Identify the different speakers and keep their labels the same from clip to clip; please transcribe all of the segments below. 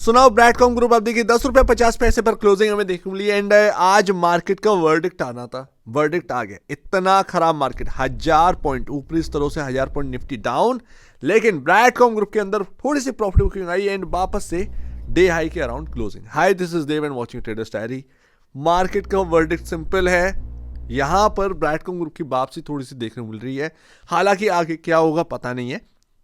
Speaker 1: सुनाओ ब्रैडकॉम ग्रुप, आप देखिए 10 रुपये 50 पैसे पर क्लोजिंग हमें देखने मिली। एंड आज मार्केट का वर्डिक्ट आना था, वर्डिक्ट आ गया। इतना खराब मार्केट, 1000 पॉइंट ऊपरी स्तरों से 1000 पॉइंट निफ्टी डाउन, लेकिन ब्रैडकॉम ग्रुप के अंदर थोड़ी सी प्रॉफिट बुकिंग आई एंड वापस से डे हाई के around closing. Hi, this is Dev and watching traders diary. Market का वर्डिक्ट सिंपल है, यहां पर ब्रैडकॉम ग्रुप की वापसी थोड़ी सी देखने मिल रही है। हालांकि आगे क्या होगा पता नहीं है,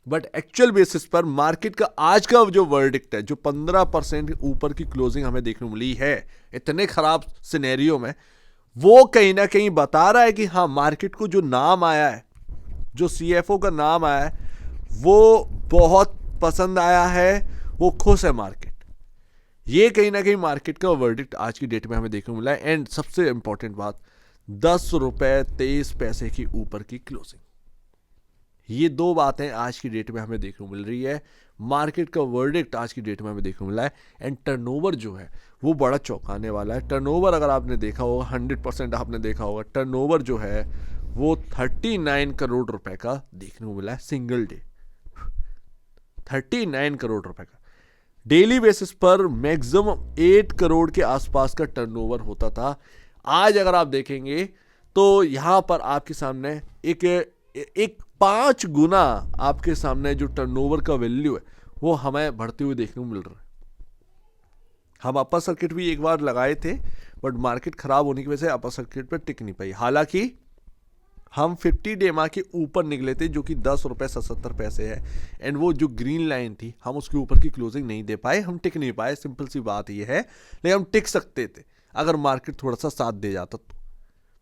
Speaker 1: बट एक्चुअल बेसिस पर मार्केट का आज का जो वर्डिक्ट है, जो 15% ऊपर की क्लोजिंग हमें देखने मिली है इतने खराब सिनेरियो में, वो कहीं ना कहीं बता रहा है कि हाँ, मार्केट को जो नाम आया है, जो सीएफओ का नाम आया है, वो बहुत पसंद आया है, वो खुश है मार्केट। ये कहीं ना कहीं मार्केट का वर्डिक्ट आज की डेट में हमें देखने मिला है। एंड सबसे इंपॉर्टेंट बात, 10 रुपये 23 पैसे की ऊपर की क्लोजिंग। ये दो बातें आज की डेट में हमें देखने को मिल रही है। मार्केट का वर्डिक्ट आज की डेट में हमें देखने को मिला है। एंड टर्नओवर जो है वो बड़ा चौंकाने वाला है। टर्नओवर अगर आपने देखा होगा, 100% आपने देखा होगा, टर्नओवर जो है वो 39 करोड़ रुपए का देखने को मिला है सिंगल डे। 39 करोड़ रुपए का डेली बेसिस पर मैक्सिमम 8 करोड़ के आसपास का टर्नओवर होता था। आज अगर आप देखेंगे तो यहां पर आपके सामने एक 5 गुना आपके सामने जो टर्नओवर का वैल्यू है वो हमें बढ़ते हुए देखने को मिल रहा है। हम अपर सर्किट भी एक बार लगाए थे, बट मार्केट खराब होने की वजह से अपर सर्किट पर टिक नहीं पाई। हालांकि हम 50 डे मा के ऊपर निकले थे, जो कि 10 रुपये 77 पैसे है। एंड वो जो ग्रीन लाइन थी, हम उसके ऊपर की क्लोजिंग नहीं दे पाए, हम टिक नहीं पाए। सिंपल सी बात ये है, लेकिन हम टिक सकते थे अगर मार्केट थोड़ा सा साथ दे जाता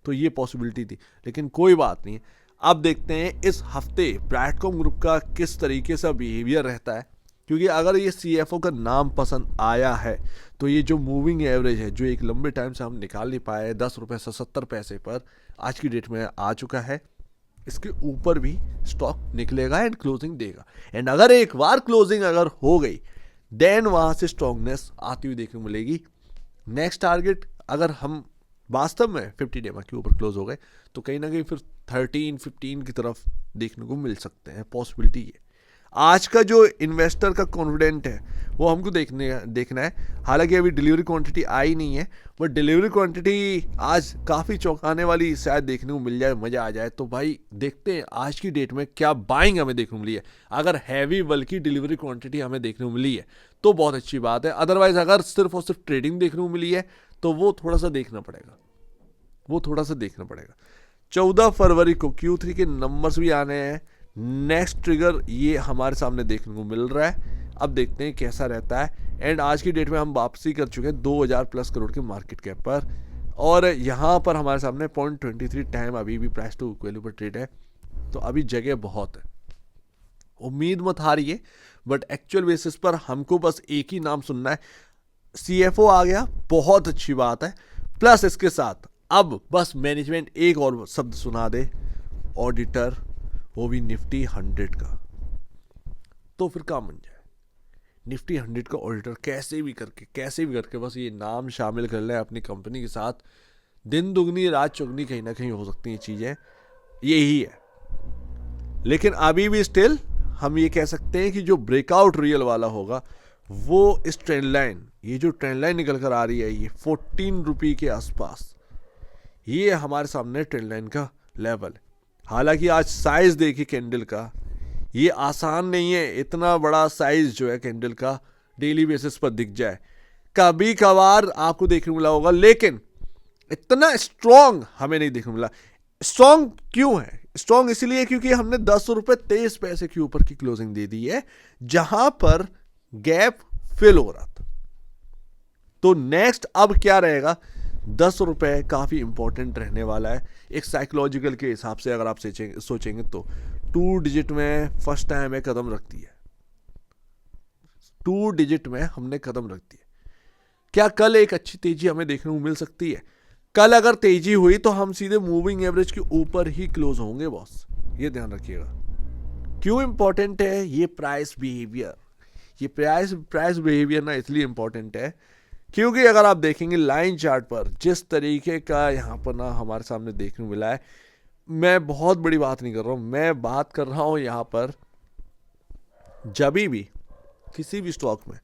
Speaker 1: तो ये पॉसिबिलिटी थी। लेकिन कोई बात नहीं। अब देखते हैं इस हफ्ते ब्रैडकॉम ग्रुप का किस तरीके से बिहेवियर रहता है, क्योंकि अगर ये सीएफओ का नाम पसंद आया है तो ये जो मूविंग एवरेज है, जो एक लंबे टाइम से हम निकाल नहीं पाए, 10 रुपये 77 पैसे पर आज की डेट में आ चुका है, इसके ऊपर भी स्टॉक निकलेगा एंड क्लोजिंग देगा। एंड अगर एक बार क्लोजिंग अगर हो गई, देन वहां से स्ट्रॉन्गनेस आती हुई देखने को मिलेगी। नेक्स्ट टारगेट अगर हम वास्तव में 50 डे के ऊपर क्लोज हो गए तो कहीं ना कहीं फिर 13-15 की तरफ देखने को मिल सकते हैं, पॉसिबिलिटी है। आज का जो इन्वेस्टर का कॉन्फिडेंट है वो हमको देखना है। हालांकि अभी डिलीवरी क्वांटिटी आई नहीं है, बट डिलीवरी क्वांटिटी आज काफ़ी चौंकाने वाली शायद देखने को मिल जाए, मज़ा आ जाए। तो भाई देखते हैं आज की डेट में क्या बाइंग हमें देखने को मिली है। अगर हैवी बल्कि डिलीवरी क्वांटिटी हमें देखने को मिली है तो बहुत अच्छी बात है। अदरवाइज अगर सिर्फ और सिर्फ ट्रेडिंग देखने को मिली है तो वो थोड़ा सा देखना पड़ेगा। 14 फरवरी को Q3 के नंबर्स भी आने हैं। नेक्स्ट ट्रिगर ये हमारे सामने देखने को मिल रहा है। अब देखते हैं कैसा रहता है। एंड आज की डेट में हम वापसी कर चुके हैं 2000 प्लस करोड़ के मार्केट कैप पर, और यहाँ पर हमारे सामने 0.23 टाइम अभी भी प्राइस टू वैल्यू पर ट्रेड है। तो अभी जगह बहुत है, उम्मीद मत हारिए, बट एक्चुअल बेसिस पर हमको बस एक ही नाम सुनना है। सीएफओ आ गया, बहुत अच्छी बात है। प्लस इसके साथ अब बस मैनेजमेंट एक और शब्द सुना दे, ऑडिटर, वो भी निफ्टी 100 का, तो फिर काम बन जाए। निफ्टी 100 का ऑडिटर कैसे भी करके बस ये नाम शामिल कर ले अपनी कंपनी के साथ। दिन दुगनी रात चौगनी कहीं ना कहीं हो सकती हैं चीज़ें, यही है। लेकिन अभी भी स्टिल हम ये कह सकते हैं कि जो ब्रेकआउट रियल वाला होगा वो इस ट्रेंड लाइन, ये जो ट्रेंड लाइन निकल कर आ रही है, ये 14 रुपये के आसपास, ये हमारे सामने ट्रेंड लाइन का लेवल है। हालांकि आज साइज देखिए कैंडल का, ये आसान नहीं है इतना बड़ा साइज जो है कैंडल का डेली बेसिस पर दिख जाए। कभी कभार आपको देखने मिला होगा, लेकिन इतना स्ट्रॉन्ग हमें नहीं देखने मिला। स्ट्रॉन्ग क्यों है? स्ट्रॉन्ग इसलिए क्योंकि हमने 10 रुपये 23 पैसे के ऊपर की क्लोजिंग दे दी है, जहां पर गैप फिल हो रहा था। तो नेक्स्ट अब क्या रहेगा? 10 रुपये काफी इंपॉर्टेंट रहने वाला है एक साइकोलॉजिकल के हिसाब से। अगर आप सोचेंगे तो 2 डिजिट में फर्स्ट टाइम है कदम रख दी है, 2 डिजिट में हमने कदम रख दी है। क्या कल एक अच्छी तेजी हमें देखने को मिल सकती है? कल अगर तेजी हुई तो हम सीधे मूविंग एवरेज के ऊपर ही क्लोज होंगे बॉस, ये ध्यान रखिएगा। क्यों इंपॉर्टेंट है ये प्राइस बिहेवियर? ये प्राइस बिहेवियर ना इसलिए इंपॉर्टेंट है क्योंकि अगर आप देखेंगे लाइन चार्ट पर जिस तरीके का यहाँ पर ना हमारे सामने देखने को मिला है, मैं बहुत बड़ी बात नहीं कर रहा हूँ, मैं बात कर रहा हूँ यहाँ पर जब भी किसी भी स्टॉक में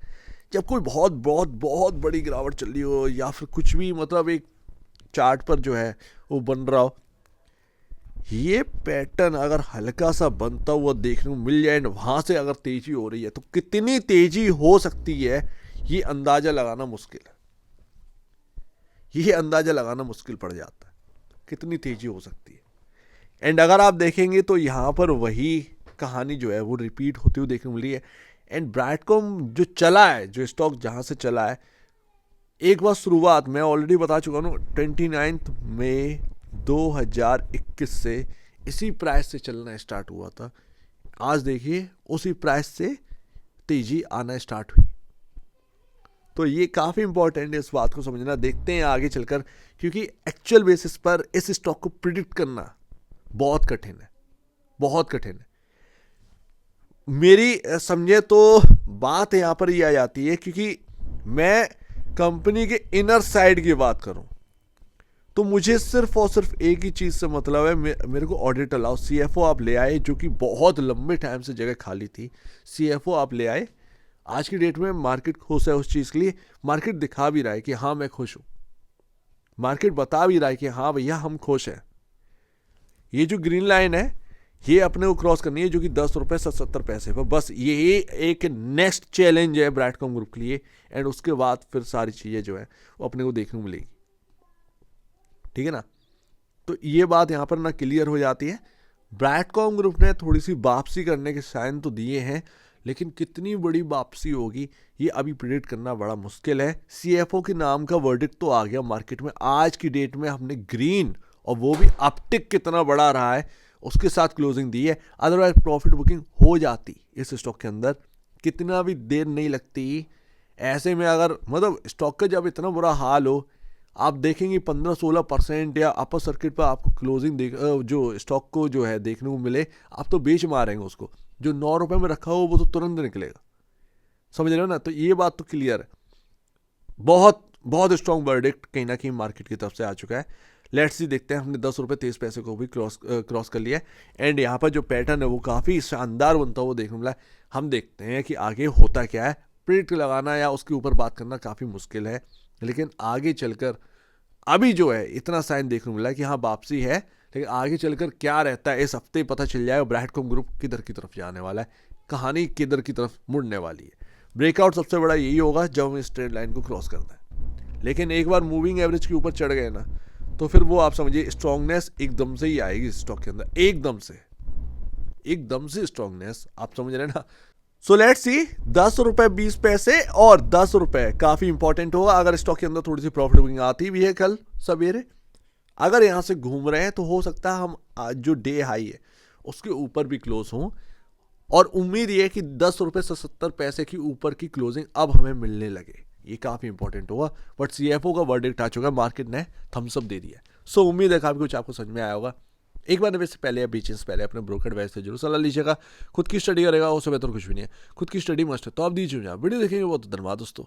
Speaker 1: जब कोई बहुत बहुत बहुत बड़ी गिरावट चल रही हो या फिर कुछ भी मतलब एक चार्ट पर जो है वो बन रहा हो, ये पैटर्न अगर हल्का सा बनता हुआ देखने को मिल जाए, वहां से अगर तेजी हो रही है तो कितनी तेजी हो सकती है ये अंदाजा लगाना मुश्किल है। ये अंदाजा लगाना मुश्किल पड़ जाता है कितनी तेजी हो सकती है। एंड अगर आप देखेंगे तो यहाँ पर वही कहानी जो है वो रिपीट होती हुई देखने को मिली है। एंड ब्रैडकॉम जो चला है, जो स्टॉक जहाँ से चला है, एक बार शुरुआत मैं ऑलरेडी बता चुका हूँ, 29 मई 2021 से इसी प्राइस से चलना स्टार्ट हुआ था। आज देखिए उसी प्राइस से तेजी आना स्टार्ट हुई। तो ये काफ़ी इंपॉर्टेंट है इस बात को समझना। देखते हैं आगे चलकर, क्योंकि एक्चुअल बेसिस पर इस स्टॉक को प्रिडिक्ट करना बहुत कठिन है, बहुत कठिन है। मेरी समझे तो बात यहाँ पर ये आ जाती है, क्योंकि मैं कंपनी के इनर साइड की बात करूं तो मुझे सिर्फ और सिर्फ एक ही चीज़ से मतलब है, मेरे को ऑडिट अलाउ, सीएफओ आप ले आए, जो कि बहुत लंबे टाइम से जगह खाली थी, सीएफओ आप ले आए। आज की डेट में मार्केट खुश है उस चीज़ के लिए, मार्केट दिखा भी रहा है कि हाँ मैं खुश हूँ, मार्केट बता भी रहा है कि हाँ भैया हम खुश हैं। ये जो ग्रीन लाइन है ये अपने को क्रॉस करनी है, जो कि 10 रुपये 77 पैसे पर। बस ये एक नेक्स्ट चैलेंज है ब्रैडकॉम ग्रुप के लिए। एंड उसके बाद फिर सारी चीज़ें जो है वो अपने को देखने को मिलेगी, ठीक है ना। तो ये बात यहाँ पर ना क्लियर हो जाती है। ब्रैडकॉम ग्रुप ने थोड़ी सी वापसी करने के साइन तो दिए हैं, लेकिन कितनी बड़ी वापसी होगी ये अभी प्रेडिक्ट करना बड़ा मुश्किल है। सीएफओ के नाम का वर्डिक्ट तो आ गया मार्केट में। आज की डेट में हमने ग्रीन, और वो भी अपटिक कितना बड़ा रहा है, उसके साथ क्लोजिंग दी है। अदरवाइज प्रॉफिट बुकिंग हो जाती इस स्टॉक के अंदर, कितना भी देर नहीं लगती। ऐसे में अगर मतलब स्टॉक का जब इतना बुरा हाल हो, आप देखेंगे 15-16% या अपर सर्किट पर आपको क्लोजिंग जो स्टॉक को जो है देखने को मिले, आप तो बेच मारेंगे उसको। जो 9 रुपये में रखा हो वो तो तुरंत निकलेगा, समझ रहे हो ना। तो ये बात तो क्लियर है। बहुत बहुत स्ट्रॉन्ग वर्डिक्ट कहीं ना कहीं मार्केट की तरफ से आ चुका है। लेट्स सी, देखते हैं। हमने 10 रुपये 23 पैसे को भी क्रॉस कर लिया है। एंड यहाँ पर जो पैटर्न है वो काफ़ी शानदार बनता हुआ देखने मिला है। हम देखते हैं कि आगे होता क्या है। प्रिडिक्ट लगाना या उसके ऊपर बात करना काफ़ी मुश्किल है, लेकिन आगे चलकर अभी जो है इतना साइन देखने को मिला है कि हाँ वापसी है, लेकिन आगे चलकर क्या रहता है इस हफ्ते पता चल जाएगा। ब्रैडकॉम ग्रुप किधर की तरफ जाने वाला है, कहानी किधर की तरफ मुड़ने वाली है। ब्रेकआउट सबसे बड़ा यही होगा जब हम स्ट्रेट लाइन को क्रॉस करते हैं, लेकिन एक बार मूविंग एवरेज के ऊपर चढ़ गए ना, तो फिर वो आप समझिए स्ट्रांगनेस एकदम से ही आएगी स्टॉक के अंदर, एकदम से स्ट्रांगनेस, आप समझ रहे हैं ना। सो लेट्स सी, 10 रुपये 20 पैसे और 10 रुपये काफी इंपॉर्टेंट होगा। अगर स्टॉक के अंदर थोड़ी सी प्रॉफिट बुकिंग आती भी है कल सवेरे, अगर यहां से घूम रहे हैं तो हो सकता है हम आज जो डे हाई है उसके ऊपर भी क्लोज हों, और उम्मीद ये है कि 10 रुपये 77 पैसे की ऊपर की क्लोजिंग अब हमें मिलने लगे। ये काफ़ी इंपॉर्टेंट होगा। बट सीएफओ का वर्डिक्ट आ चुका है, मार्केट ने थम्स अप दे दिया है। सो उम्मीद है काफ़ी कुछ आपको समझ में आया होगा। एक बार निवेश से पहले या बेचने से पहले अपने ब्रोकर एडवाइस से जरूर सलाह लीजिएगा। खुद की स्टडी करेगा उससे बेहतर कुछ भी नहीं है, खुद की स्टडी मस्ट है। तो आप दीजिए, वीडियो देखेंगे बहुत धन्यवाद दोस्तों।